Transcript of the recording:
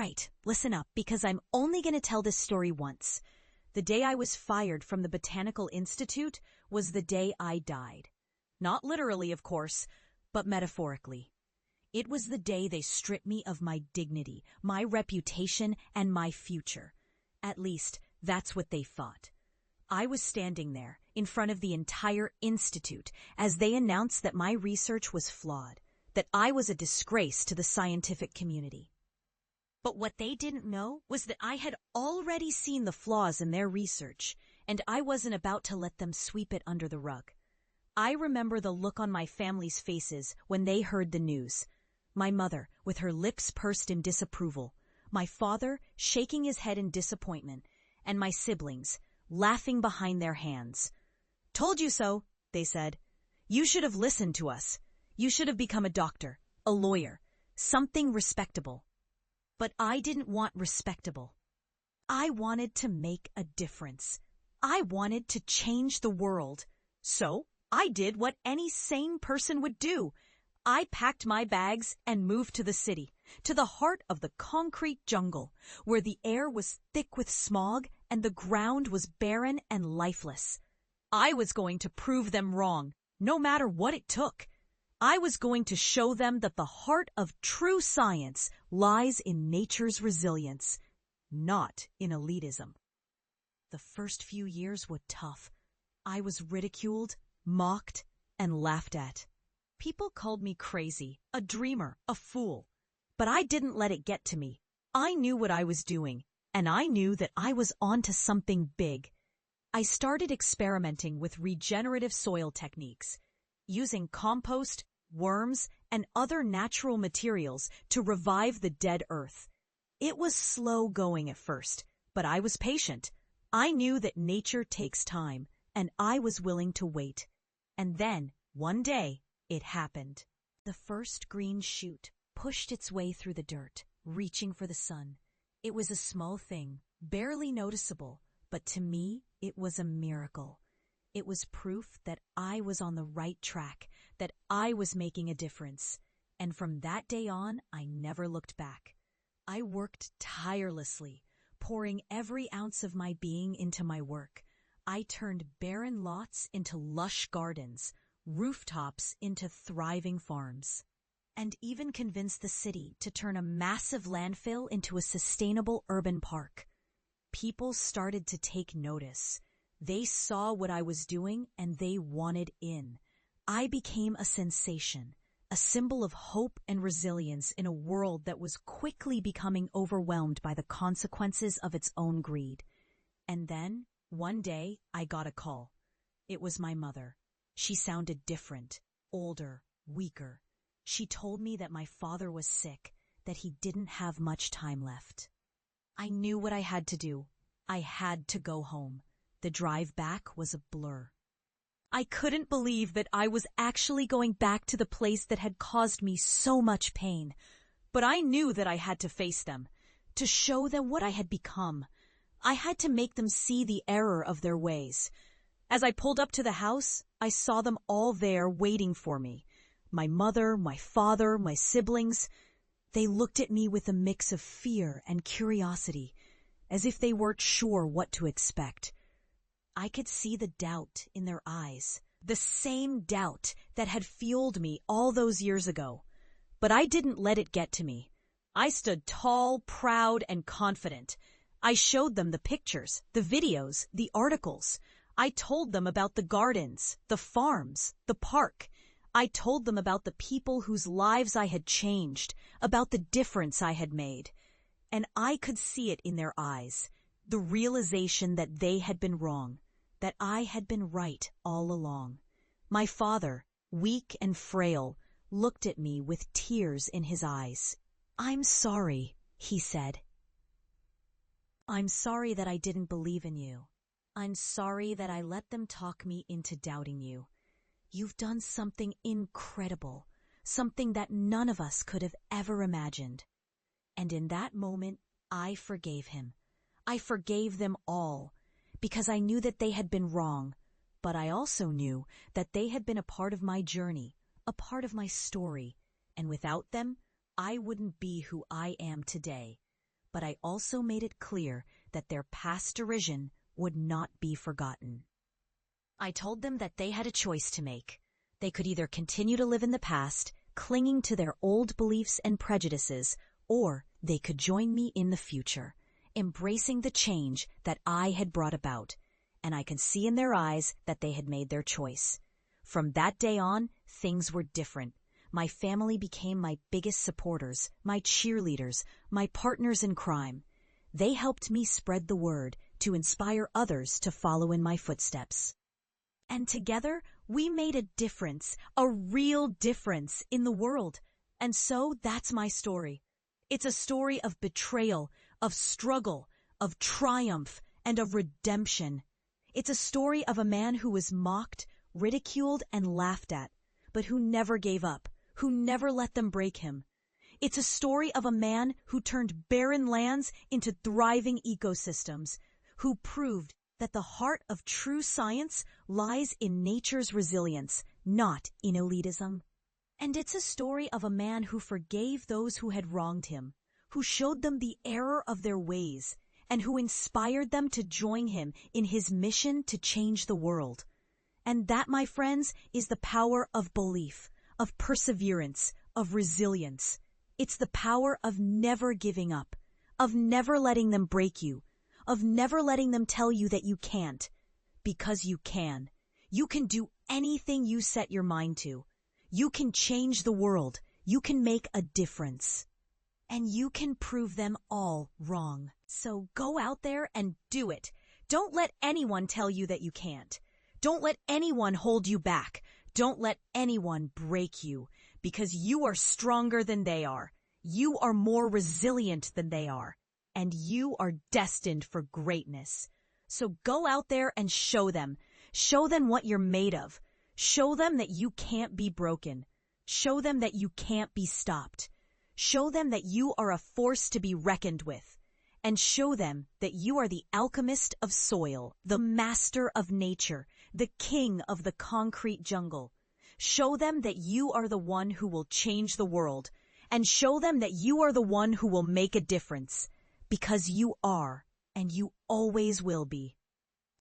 right, listen up, because I'm only going to tell this story once. The day I was fired from the Botanical Institute was the day I died. Not literally, of course, but metaphorically. It was the day they stripped me of my dignity, my reputation, and my future. At least, that's what they thought. I was standing there, in front of the entire institute, as they announced that my research was flawed, that I was a disgrace to the scientific community. But what they didn't know was that I had already seen the flaws in their research, and I wasn't about to let them sweep it under the rug. I remember the look on my family's faces when they heard the news. My mother, with her lips pursed in disapproval, my father shaking his head in disappointment, and my siblings laughing behind their hands. "Told you so," they said. "You should have listened to us. You should have become a doctor, a lawyer, something respectable." But I didn't want respectable. I wanted to make a difference. I wanted to change the world. So I did what any sane person would do. I packed my bags and moved to the city, to the heart of the concrete jungle, where the air was thick with smog and the ground was barren and lifeless. I was going to prove them wrong, no matter what it took. I was going to show them that the heart of true science lies in nature's resilience, not in elitism. The first few years were tough. I was ridiculed, mocked, and laughed at. People called me crazy, a dreamer, a fool. But I didn't let it get to me. I knew what I was doing, and I knew that I was onto something big. I started experimenting with regenerative soil techniques, using compost, worms, and other natural materials to revive the dead earth. It was slow going at first, but I was patient. I knew that nature takes time, and I was willing to wait. And then, one day, it happened. The first green shoot pushed its way through the dirt, reaching for the sun. It was a small thing, barely noticeable, but to me, it was a miracle. It was proof that I was on the right track, that I was making a difference. And from that day on, I never looked back. I worked tirelessly, pouring every ounce of my being into my work. I turned barren lots into lush gardens, rooftops into thriving farms, and even convinced the city to turn a massive landfill into a sustainable urban park. People started to take notice. They saw what I was doing and they wanted in. I became a sensation, a symbol of hope and resilience in a world that was quickly becoming overwhelmed by the consequences of its own greed. And then, one day, I got a call. It was my mother. She sounded different, older, weaker. She told me that my father was sick, that he didn't have much time left. I knew what I had to do. I had to go home. The drive back was a blur. I couldn't believe that I was actually going back to the place that had caused me so much pain. But I knew that I had to face them, to show them what I had become. I had to make them see the error of their ways. As I pulled up to the house, I saw them all there waiting for me. My mother, my father, my siblings. They looked at me with a mix of fear and curiosity, as if they weren't sure what to expect. I could see the doubt in their eyes, the same doubt that had fueled me all those years ago. But I didn't let it get to me. I stood tall, proud, and confident. I showed them the pictures, the videos, the articles. I told them about the gardens, the farms, the park. I told them about the people whose lives I had changed, about the difference I had made. And I could see it in their eyes, the realization that they had been wrong, that I had been right all along. My father, weak and frail, looked at me with tears in his eyes. "I'm sorry," he said. "I'm sorry that I didn't believe in you. I'm sorry that I let them talk me into doubting you. You've done something incredible, something that none of us could have ever imagined." And in that moment, I forgave him. I forgave them all, because I knew that they had been wrong, but I also knew that they had been a part of my journey, a part of my story, and without them, I wouldn't be who I am today. but I also made it clear that their past derision would not be forgotten. I told them that they had a choice to make. They could either continue to live in the past, clinging to their old beliefs and prejudices, or they could join me in the future, embracing the change that I had brought about. And I could see in their eyes that they had made their choice. From that day on, things were different. My family became my biggest supporters, my cheerleaders, my partners in crime. They helped me spread the word to inspire others to follow in my footsteps. And together, we made a difference, a real difference in the world. And so that's my story. It's a story of betrayal, of struggle, of triumph, and of redemption. It's a story of a man who was mocked, ridiculed, and laughed at, but who never gave up, who never let them break him. It's a story of a man who turned barren lands into thriving ecosystems, who proved that the heart of true science lies in nature's resilience, not in elitism. And it's a story of a man who forgave those who had wronged him, who showed them the error of their ways, and who inspired them to join him in his mission to change the world. And that, my friends, is the power of belief, of perseverance, of resilience. It's the power of never giving up, of never letting them break you, of never letting them tell you that you can't. Because you can. You can do anything you set your mind to. You can change the world. You can make a difference. And you can prove them all wrong. So go out there and do it. Don't let anyone tell you that you can't. Don't let anyone hold you back. Don't let anyone break you, because you are stronger than they are. You are more resilient than they are. And you are destined for greatness. So go out there and show them. Show them what you're made of. Show them that you can't be broken. Show them that you can't be stopped. Show them that you are a force to be reckoned with. And show them that you are the alchemist of soil, the master of nature, the king of the concrete jungle. Show them that you are the one who will change the world. And show them that you are the one who will make a difference. Because you are, and you always will be.